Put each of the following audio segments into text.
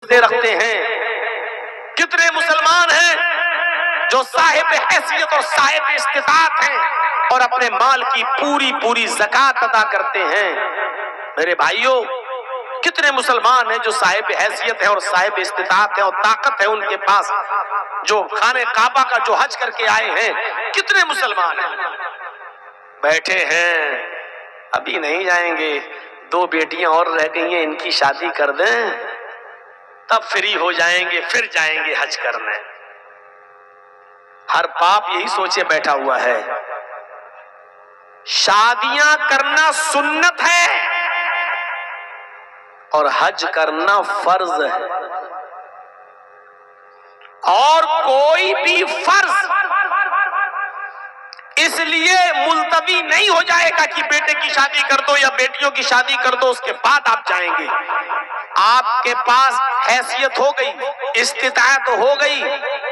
عقدے رکھتے ہیں؟ کتنے مسلمان ہیں جو صاحب حیثیت اور صاحب استطاعت ہیں اور اپنے مال کی پوری زکوٰۃ ادا کرتے ہیں؟ میرے بھائیوں، کتنے مسلمان ہیں جو صاحب حیثیت ہے اور صاحب استطاعت ہے اور طاقت ہے ان کے پاس، جو خانہ کعبہ کا جو حج کر کے آئے ہیں؟ کتنے مسلمان ہیں بیٹھے ہیں ابھی نہیں جائیں گے، 2 بیٹیاں اور رہ گئی ہیں، ان کی شادی کر دیں تب فری ہو جائیں گے، پھر جائیں گے حج کرنے۔ ہر باپ یہی سوچے بیٹھا ہوا ہے۔ شادیاں کرنا سنت ہے اور حج کرنا فرض ہے، اور کوئی بھی فرض اس لیے ملتوی نہیں ہو جائے گا کہ بیٹے کی شادی کر دو یا بیٹیوں کی شادی کر دو اس کے بعد آپ جائیں گے۔ آپ کے پاس حیثیت ہو گئی، استطاعت ہو گئی،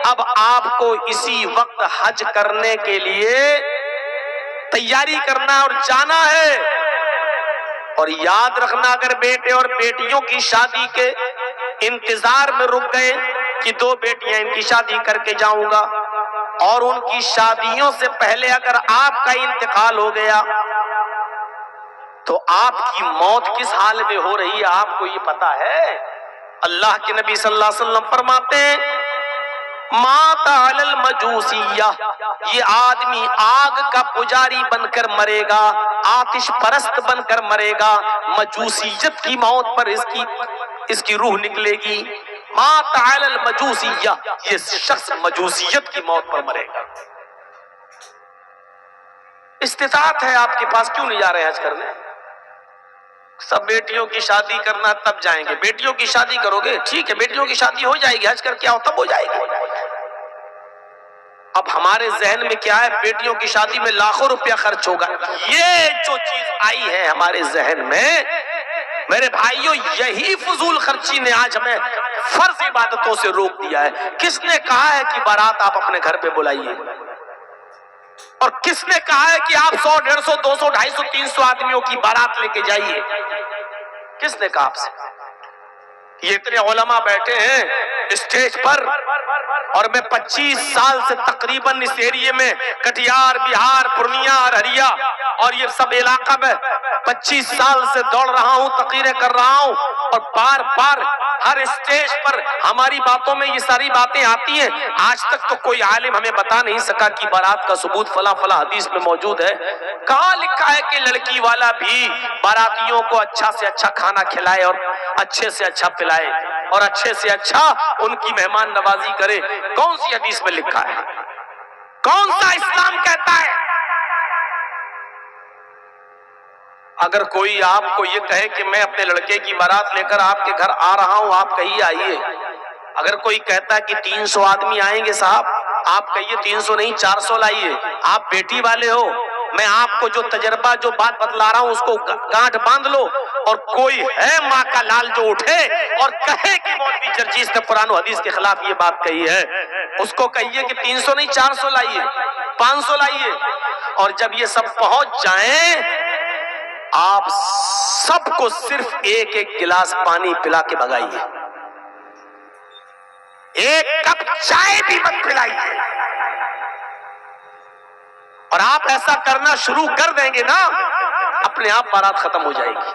اب آپ کو اسی وقت حج کرنے کے لیے تیاری کرنا اور جانا ہے۔ اور یاد رکھنا، اگر بیٹے اور بیٹیوں کی شادی کے انتظار میں رک گئے کہ 2 بیٹیاں ان کی شادی کر کے جاؤں گا، اور ان کی شادیوں سے پہلے اگر آپ کا انتقال ہو گیا تو آپ کی موت کس حال میں ہو رہی ہے آپ کو یہ پتا ہے؟ اللہ کے نبی صلی اللہ علیہ وسلم فرماتے ہیں مات علی المجوسیہ، یہ آدمی آگ کا پجاری بن کر مرے گا، آتش پرست بن کر مرے گا، مجوسیت کی موت پر اس کی روح نکلے گی۔ مات علی المجوسیہ، یہ شخص مجوسیت کی موت پر مرے گا۔ استطاعت ہے آپ کے پاس، کیوں نہیں جا رہے حج کرنے؟ سب بیٹیوں کی شادی کرنا تب جائیں گے۔ بیٹیوں کی شادی کرو گے ٹھیک ہے، بیٹیوں کی شادی ہو جائے گی، حج کر کے آؤ تب ہو جائے گی۔ اب ہمارے ذہن میں کیا ہے؟ بیٹیوں کی شادی میں لاکھوں روپیہ خرچ ہوگا۔ یہ جو چیز آئی ہے ہمارے ذہن میں، میرے بھائیوں، یہی فضول خرچی نے آج ہمیں فرض عبادتوں سے روک دیا ہے۔ کس نے کہا ہے کہ بارات آپ اپنے گھر پہ بلائیے؟ اور کس نے کہا ہے کہ آپ 100 150 200 250 300 آدمیوں کی بارات لے کے جائیے؟ کس نے کہا آپ سے؟ یہ اتنے علماء بیٹھے ہیں اسٹیج پر، اور میں 25 سال سے تقریباً اس ایریے میں کٹیہار، بہار، پورنیہ، ارریا اور یہ سب علاقہ میں 25 سال سے دوڑ رہا ہوں، تقریریں کر رہا ہوں، اور بار بار ہر اسٹیج پر ہماری باتوں میں یہ ساری باتیں آتی ہیں۔ آج تک تو کوئی عالم ہمیں بتا نہیں سکا کہ بارات کا ثبوت فلاں فلاں حدیث میں موجود ہے۔ کہاں لکھا ہے کہ لڑکی والا بھی باراتیوں کو اچھا سے اچھا کھانا کھلائے اور اچھے سے اچھا پلائے اور اچھے سے اچھا ان کی مہمان نوازی کرے؟ کون سی حدیث میں لکھا ہے؟ کون سا اسلام کہتا ہے؟ اگر کوئی آپ کو یہ کہے کہ میں اپنے لڑکے کی بارات لے کر آپ کے گھر آ رہا ہوں، آپ کہیے آئیے۔ اگر کوئی کہتا ہے کہ 300 آدمی آئیں گے صاحب، آپ کہیے 300 نہیں 400 لائیے۔ آپ بیٹی والے ہو، میں آپ کو جو تجربہ جو بات بتلا رہا ہوں اس کو گانٹھ باندھ لو۔ اور کوئی ہے ماں کا لال جو اٹھے اور کہے کہ مولوی جرجیس نے قرآن و حدیث کے خلاف یہ بات کہی ہے، اس کو کہیے کہ 300 نہیں 400 لائیے، 500 لائیے۔ اور جب یہ سب پہنچ جائیں، آپ سب کو صرف ایک ایک گلاس پانی پلا کے بھگائیے، ایک کپ چائے بھی مت پلائیے۔ اور آپ ایسا کرنا شروع کر دیں گے نا، اپنے آپ بارات ختم ہو جائے گی۔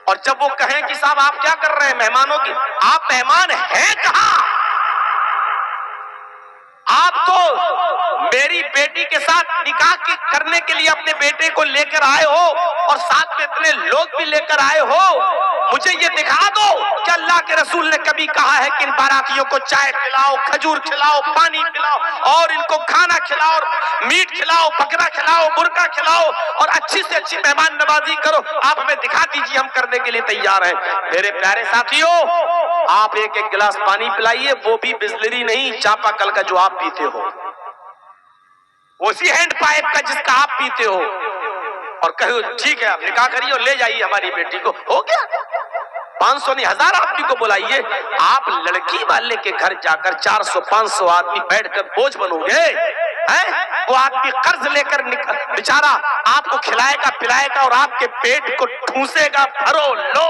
اور جب وہ کہیں کہ صاحب آپ کیا کر رہے ہیں مہمانوں کی، آپ مہمان ہیں کہاں؟ آپ تو میری بیٹی کے ساتھ نکاح کرنے کے لیے اپنے بیٹے کو لے کر آئے ہو اور ساتھ میں اتنے لوگ بھی لے کر آئے ہو۔ مجھے یہ دکھا دو کہ اللہ کے رسول نے کبھی کہا ہے کہ ان باراتیوں کو چائے پلاؤ، کھجور کھلاؤ، پانی پلاؤ، اور ان کو کھانا کھلاؤ، میٹ کھلاؤ، بکرا کھلاؤ، مرغا کھلاؤ، اور اچھی سے اچھی مہمان نوازی کرو؟ آپ ہمیں دکھا دیجیے، ہم کرنے کے لیے تیار ہیں۔ میرے پیارے ساتھیوں، آپ ایک ایک گلاس پانی پلائیے، وہ بھی بسلری نہیں، چاپا کل کا جو آپ پیتے ہو، اسی ہینڈ پائپ کا جس کا آپ پیتے ہو، اور کہو ٹھیک ہے آپ نکاح کریے اور لے جائیے ہماری بیٹی کو۔ ہو گیا، 500 نہیں 1000 آدمی کو بلائیے۔ آپ لڑکی والے کے گھر جا کر 400 500 آدمی بیٹھ کر بوجھ بنو گے؟ وہ آدمی قرض لے کر بیچارہ آپ کو کھلائے گا پلائے گا اور آپ کے پیٹ کو ٹھوسے گا، بھرو لو۔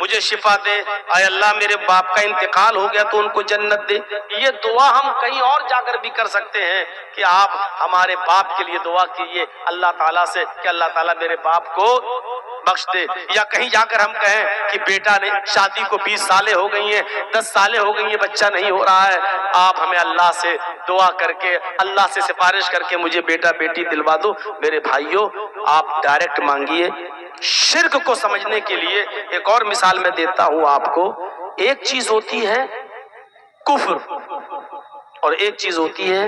مجھے شفا دے، اے اللہ میرے باپ کا انتقال ہو گیا تو ان کو جنت دے۔ یہ دعا ہم کہیں اور جا کر بھی کر سکتے ہیں کہ آپ ہمارے باپ کے لیے دعا کیجیے اللہ تعالیٰ سے کہ اللہ تعالیٰ میرے باپ کو بخش دے، یا کہیں جا کر ہم کہیں کہ بیٹا نے شادی کو 20 سالیں ہو گئی ہیں، 10 سالیں ہو گئی ہیں، بچہ نہیں ہو رہا ہے، آپ ہمیں اللہ سے دعا کر کے، اللہ سے سفارش کر کے مجھے بیٹا بیٹی دلوا دو۔ میرے بھائیوں، آپ ڈائریکٹ مانگیے۔ شرک کو سمجھنے کے لیے ایک اور مثال میں دیتا ہوں آپ کو۔ ایک چیز ہوتی ہے کفر اور ایک چیز ہوتی ہے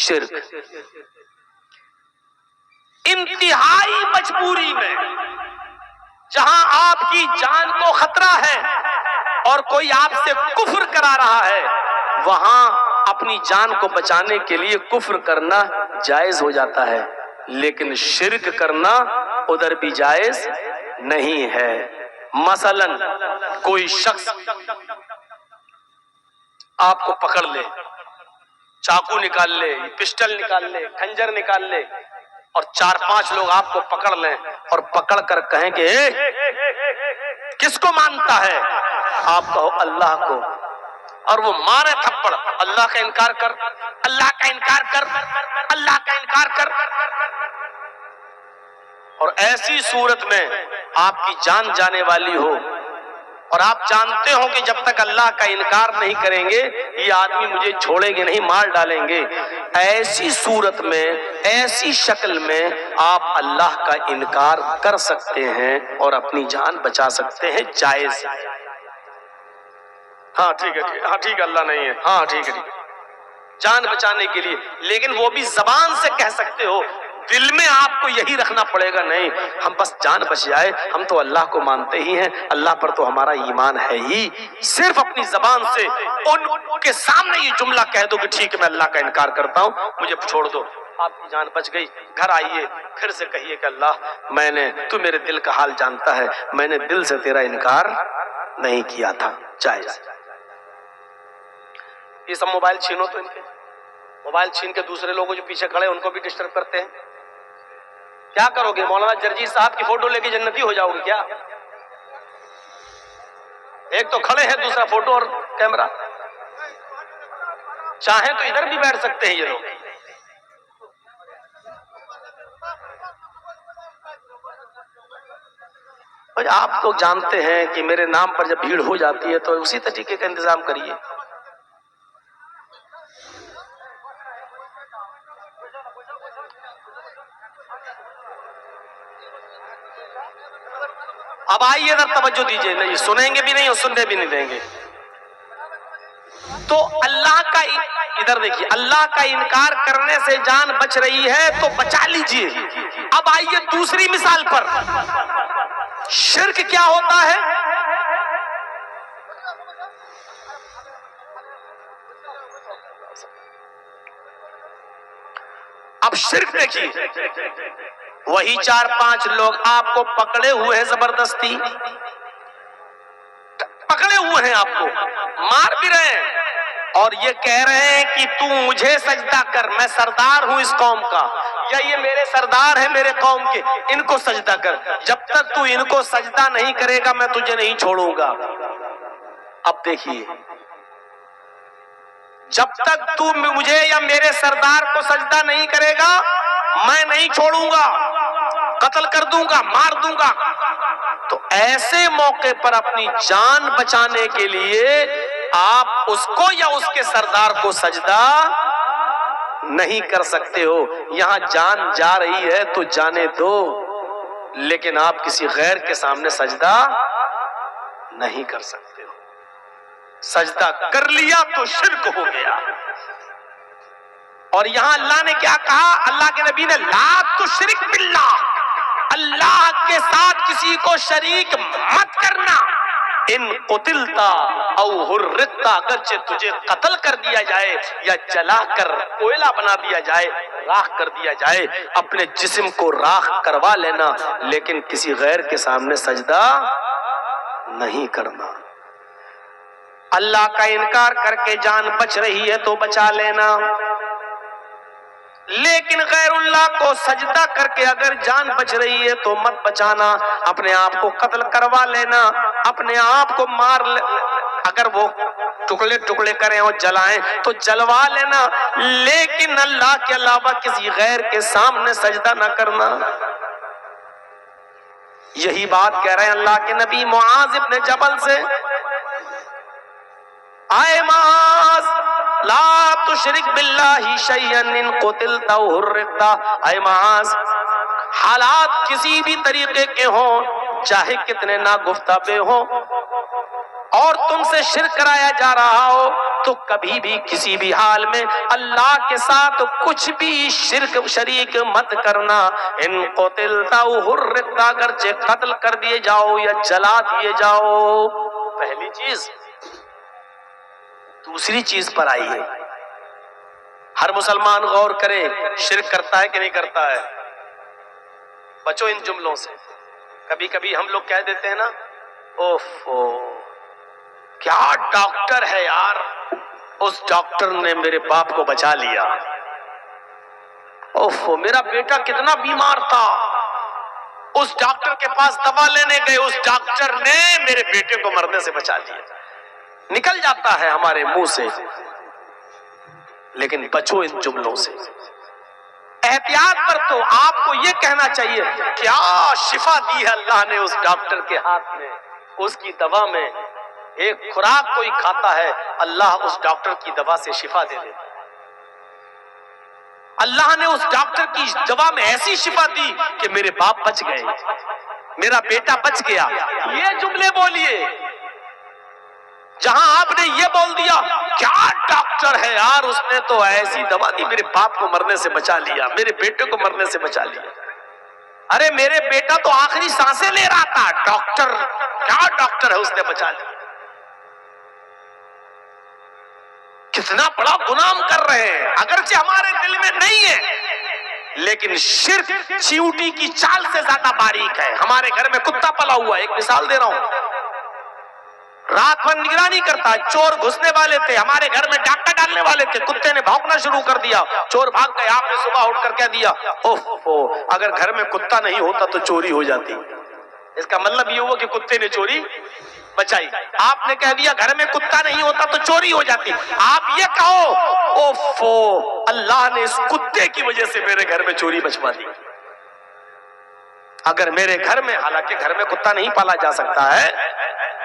شرک۔ انتہائی مجبوری میں جہاں آپ کی جان کو خطرہ ہے اور کوئی آپ سے کفر کرا رہا ہے، وہاں اپنی جان کو بچانے کے لیے کفر کرنا جائز ہو جاتا ہے، لیکن شرک کرنا ادھر بھی جائز نہیں ہے۔ مثلا کوئی شخص آپ کو پکڑ لے، چاقو نکال لے، پسٹل نکال لے، خنجر نکال لے، اور 4-5 لوگ آپ کو پکڑ لیں اور پکڑ کر کہیں کہ کس کو مانتا ہے؟ آپ کہو اللہ کو، اور وہ مارے تھپڑ، اللہ کا انکار کر، اللہ کا انکار کر، اللہ کا انکار کر۔ اور ایسی صورت میں آپ کی جان جانے والی ہو اور آپ جانتے ہو کہ جب تک اللہ کا انکار نہیں کریں گے یہ آدمی مجھے چھوڑیں گے نہیں، مار ڈالیں گے، ایسی صورت میں، ایسی شکل میں آپ اللہ کا انکار کر سکتے ہیں اور اپنی جان بچا سکتے ہیں، جائز۔ ہاں ٹھیک ہے، ہاں ٹھیک ہے، اللہ نہیں ہے، ہاں ٹھیک ہے، جان بچانے کے لیے، لیکن وہ بھی زبان سے کہہ سکتے ہو، دل میں آپ کو یہی رکھنا پڑے گا نہیں ہم بس جان بچ جائے، ہم تو اللہ کو مانتے ہی ہیں، اللہ پر تو ہمارا ایمان ہے ہی۔ صرف اپنی زبان سے ان کے سامنے یہ جملہ کہہ دو کہ ٹھیک ہے میں اللہ کا انکار کرتا ہوں، مجھے چھوڑ دو، آپ کی جان بچ گئی۔ گھر آئیے، پھر سے کہیے کہ اللہ تو میرے دل کا حال جانتا ہے، میں نے دل سے تیرا انکار نہیں کیا تھا، جائز۔ یہ سب موبائل چھینو تو ان کے، موبائل چھین کے دوسرے لوگوں جو پیچھے کھڑے ان کو بھی ڈسٹرب کرتے ہیں۔ کیا کرو گے؟ مولانا جرجی صاحب کی فوٹو لے کے جنتی ہو جاؤ گے کیا؟ ایک تو کھڑے ہیں، دوسرا فوٹو اور کیمرہ، چاہیں تو ادھر بھی بیٹھ سکتے ہیں یہ لوگ۔ آپ تو جانتے ہیں کہ میرے نام پر جب بھیڑ ہو جاتی ہے تو اسی طریقے کا انتظام کریے۔ اب آئیے ادھر توجہ دیجیے، نہیں سنیں گے بھی نہیں اور سننے بھی نہیں دیں گے۔ تو اللہ کا، ادھر دیکھیے، اللہ کا انکار کرنے سے جان بچ رہی ہے تو بچا لیجیے۔ اب آئیے دوسری مثال پر، شرک کیا ہوتا ہے؟ اب شرک دیکھیے، وہی 4-5 لوگ آپ کو پکڑے ہوئے ہیں، زبردستی پکڑے ہوئے ہیں، آپ کو مار بھی رہے ہیں اور یہ کہہ رہے ہیں کہ تو مجھے سجدہ کر، میں سردار ہوں اس قوم کا، یا یہ میرے سردار ہیں میرے قوم کے، ان کو سجدہ کر، جب تک تو ان کو سجدہ نہیں کرے گا میں تجھے نہیں چھوڑوں گا۔ اب دیکھیے، جب تک تو مجھے یا میرے سردار کو سجدہ نہیں کرے گا میں نہیں چھوڑوں گا، قتل کر دوں گا، مار دوں گا۔ تو ایسے موقع پر اپنی جان بچانے کے لیے آپ اس کو یا اس کے سردار کو سجدہ نہیں کر سکتے ہو۔ یہاں جان جا رہی ہے تو جانے دو، لیکن آپ کسی غیر کے سامنے سجدہ نہیں کر سکتے ہو۔ سجدہ کر لیا تو شرک ہو گیا۔ اور یہاں اللہ نے کیا کہا؟ اللہ کے نبی نے لا تشرک باللہ، اللہ کے ساتھ کسی کو شریک مت کرنا۔ ان قتلتا او حرقتا، اگرچہ تجھے قتل کر دیا جائے یا جلا کر کوئلہ بنا دیا جائے، راکھ کر دیا جائے، اپنے جسم کو راکھ کروا لینا، لیکن کسی غیر کے سامنے سجدہ نہیں کرنا۔ اللہ کا انکار کر کے جان بچ رہی ہے تو بچا لینا۔ لیکن غیر اللہ کو سجدہ کر کے اگر جان بچ رہی ہے تو مت بچانا، اپنے آپ کو قتل کروا لینا، اپنے آپ کو مار اگر وہ ٹکڑے ٹکڑے کریں اور جلائیں تو جلوا لینا، لیکن اللہ کے علاوہ کسی غیر کے سامنے سجدہ نہ کرنا۔ یہی بات کہہ رہے ہیں اللہ کے نبی معاذ ابن جبل سے، آئے معاذ لا تشرک باللہ شیئا ان قتلت او حرقت، اے معاذ حالات کسی بھی طریقے کے ہوں، چاہے کتنے ناگفتہ ہوں، اور تم سے شرک کرایا جا رہا ہو تو کبھی بھی کسی بھی حال میں اللہ کے ساتھ کچھ بھی شرک شریک مت کرنا۔ ان قتلت او حرقت، اگرچہ قتل کر دیے جاؤ یا جلا دیے جاؤ، پہلی چیز۔ دوسری چیز پر آئیے، ہر مسلمان غور کرے، شرک کرتا ہے کہ نہیں کرتا ہے؟ بچو ان جملوں سے۔ کبھی کبھی ہم لوگ کہہ دیتے ہیں نا، اوفو کیا ڈاکٹر ہے یار، اس ڈاکٹر نے میرے باپ کو بچا لیا، اوفو میرا بیٹا کتنا بیمار تھا، اس ڈاکٹر کے پاس دوا لینے گئے، اس ڈاکٹر نے میرے بیٹے کو مرنے سے بچا لیا۔ نکل جاتا ہے ہمارے منہ سے، لیکن بچو ان جملوں سے۔ احتیاط پر تو آپ کو یہ کہنا چاہیے کیا شفا دی ہے اللہ نے اس ڈاکٹر کے ہاتھ میں، اس کی دوا میں۔ ایک خوراک کوئی کھاتا ہے، اللہ اس ڈاکٹر کی دوا سے شفا دے دیتا ہے۔ اللہ نے اس ڈاکٹر کی دوا میں ایسی شفا دی کہ میرے باپ بچ گئے، میرا بیٹا بچ گیا۔ یہ جملے بولیے، جہاں آپ نے یہ بول دیا کیا ڈاکٹر ہے یار، اس نے تو ایسی دوا دی میرے باپ کو مرنے سے بچا لیا، میرے بیٹے کو مرنے سے بچا لیا۔ ارے میرے بیٹا تو آخری سانسیں لے رہا تھا، ڈاکٹر کیا ڈاکٹر ہے، اس نے بچا لیا۔ کتنا بڑا گناہ ہم کر رہے ہیں، اگرچہ ہمارے دل میں نہیں ہے، لیکن شرک چیوٹی کی چال سے زیادہ باریک ہے۔ ہمارے گھر میں کتا پلا ہوا ہے، ایک مثال دے رہا ہوں، رات بھر نگرانی کرتا ہے، چور گھسنے والے تھے ہمارے گھر میں، ڈاکہ ڈالنے والے تھے، کتے نے بھونکنا شروع کر دیا، چور بھاگ گئے، آپ نے صبح اٹھ کر کہہ دیا اوہ اگر گھر میں کتا نہیں ہوتا تو چوری ہو جاتی۔ اس کا مطلب یہ ہوا کہ کتے نے چوری بچائی۔ آپ نے کہہ دیا گھر میں کتا نہیں ہوتا تو چوری ہو جاتی۔ آپ یہ کہو اوفو اللہ نے اس کتے کی وجہ سے میرے گھر میں چوری بچوا دی۔ اگر میرے گھر میں، حالانکہ گھر میں کتا نہیں پالا جا سکتا ہے،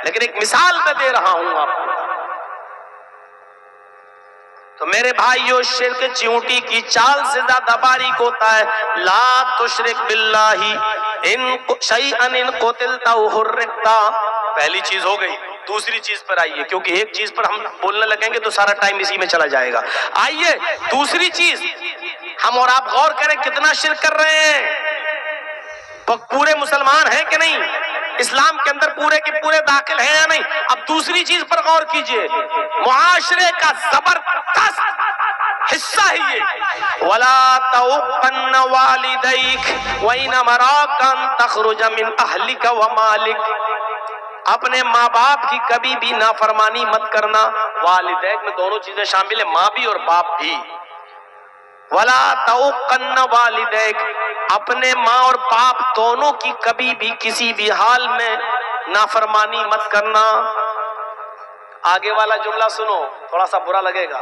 لیکن ایک مثال میں دے رہا ہوں آپ کو، تو میرے بھائیو شرک چیونٹی کی چال سے زیادہ باریک ہوتا ہے۔ لا تشرک باللہ ان شیئا ان قتلت او حرقت، پہلی چیز ہو گئی۔ دوسری چیز پر آئیے، کیونکہ ایک چیز پر ہم بولنے لگیں گے تو سارا ٹائم اسی میں چلا جائے گا۔ آئیے دوسری چیز، ہم اور آپ غور کریں کتنا شرک کر رہے ہیں۔ پورے مسلمان ہیں کہ نہیں؟ اسلام کے اندر پورے کے پورے داخل ہیں یا نہیں؟ اب دوسری چیز پر غور کیجئے، معاشرے کا زبردست حصہ ہی یہ، وَلَا تَعُقَّنَّ وَالِدَيْكَ وَإِنْ أَمَرَاكَ أَن تَخْرُجَ مِنْ أَهْلِكَ وَمَالِكَ، اپنے ماں باپ کی کبھی بھی نافرمانی مت کرنا۔ والدیک میں دونوں چیزیں شامل ہیں، ماں بھی اور باپ بھی۔ وَلَا تَعُقَّنَّ وَالِدَيْكَ، اپنے ماں اور باپ دونوں کی کبھی بھی کسی بھی حال میں نافرمانی مت کرنا۔ آگے والا جملہ سنو، تھوڑا سا برا لگے گا،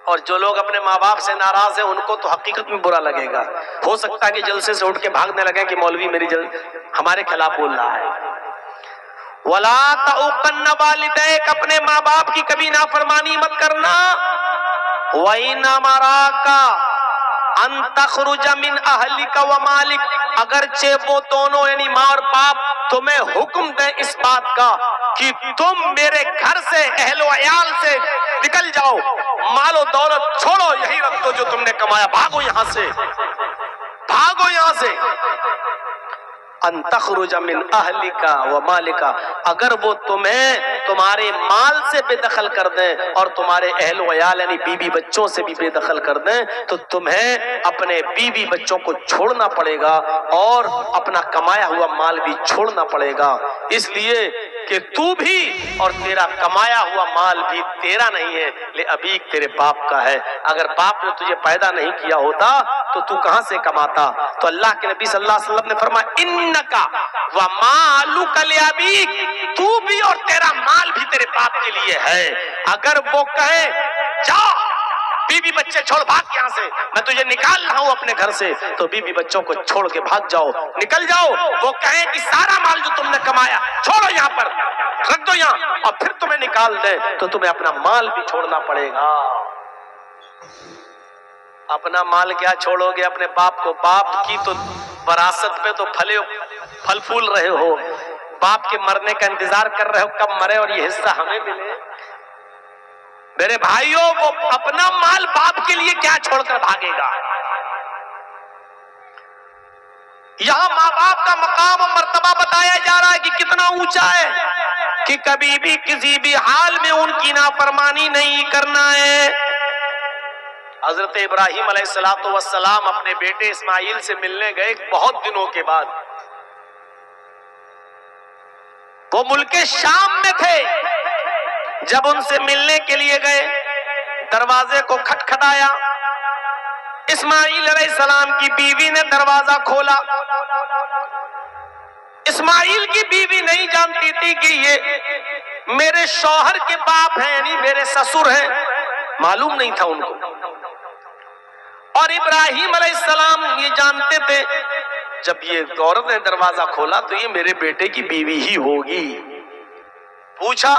اور جو لوگ اپنے ماں باپ سے ناراض ہیں ان کو تو حقیقت میں برا لگے گا۔ ہو سکتا ہے کہ جلسے سے اٹھ کے بھاگنے لگیں کہ مولوی میری ہمارے خلاف بول رہا ہے۔ وَلَا تَعُقَّنَّ وَالِدَيْكَ، اپنے ماں باپ کی کبھی نافرمانی مت کرنا۔ وَإِنْ أَمَرَاكَ أَن تَخْرُجَ مِنْ أَهْلِكَ وَمَالِكَ، اگرچہ وہ دونوں یعنی ماں اور باپ تمہیں حکم دیں اس بات کا کہ تم میرے گھر سے، اہل و عیال سے نکل جاؤ، مال و دولت چھوڑو، یہی رکھ دو جو تم نے کمایا، بھاگو یہاں سے، بھاگو یہاں سے۔ ان تخرج من اہلک و مالک، اگر وہ تمہیں تمہارے مال سے بے دخل کر دیں اور تمہارے اہل و عیال یعنی بیوی بچوں سے بھی بے دخل کر دیں تو تمہیں اپنے بیوی بچوں کو چھوڑنا پڑے گا اور اپنا کمایا ہوا مال بھی چھوڑنا پڑے گا، اس لیے کہ تو بھی اور تیرا کمایا ہوا مال بھی تیرا نہیں ہے، لے ابیک تیرے باپ کا ہے۔ اگر باپ نے تجھے پیدا نہیں کیا ہوتا تو کہاں سے کماتا؟ تو اللہ کے نبی صلی اللہ علیہ وسلم نے فرمایا انکا ومالک لابیک، تو بھی اور تیرا مال بھی تیرے باپ کے لیے ہے۔ اگر وہ کہے جا بیوی بچے چھوڑ بھاگ یہاں سے، میں تجھے نکال رہا ہوں اپنے گھر سے، تو بیوی بچوں کو چھوڑ کے بھاگ جاؤ، نکل جاؤ۔ وہ کہیں کہ سارا مال جو تم نے کمایا چھوڑو یہاں پر، رکھ دو یہاں، اور پھر تمہیں نکال دیں تو تمہیں اپنا مال بھی چھوڑنا پڑے گا۔ اپنا مال کیا چھوڑو گے اپنے باپ کو؟ باپ کی تو وراثت پہ تو پھل پھول رہے ہو، باپ کے مرنے کا انتظار کر رہے ہو کب مرے اور یہ حصہ ہمیں ملے۔ میرے بھائیوں، وہ اپنا مال باپ کے لیے کیا چھوڑ کر بھاگے گا؟ یہاں ماں باپ کا مقام و مرتبہ بتایا جا رہا ہے کہ کتنا اونچا ہے، کہ کبھی بھی کسی بھی حال میں ان کی نافرمانی نہیں کرنا ہے۔ حضرت ابراہیم علیہ السلام اپنے بیٹے اسماعیل سے ملنے گئے بہت دنوں کے بعد۔ وہ ملک شام میں تھے، جب ان سے ملنے کے لیے گئے دروازے کو کھٹکھٹایا، اسماعیل علیہ السلام کی بیوی نے دروازہ کھولا۔ اسماعیل کی بیوی نہیں جانتی تھی کہ یہ میرے شوہر کے باپ ہیں، یعنی میرے سسر ہیں، معلوم نہیں تھا ان کو۔ اور ابراہیم علیہ السلام یہ جانتے تھے جب یہ عورت نے دروازہ کھولا تو یہ میرے بیٹے کی بیوی ہی ہوگی۔ پوچھا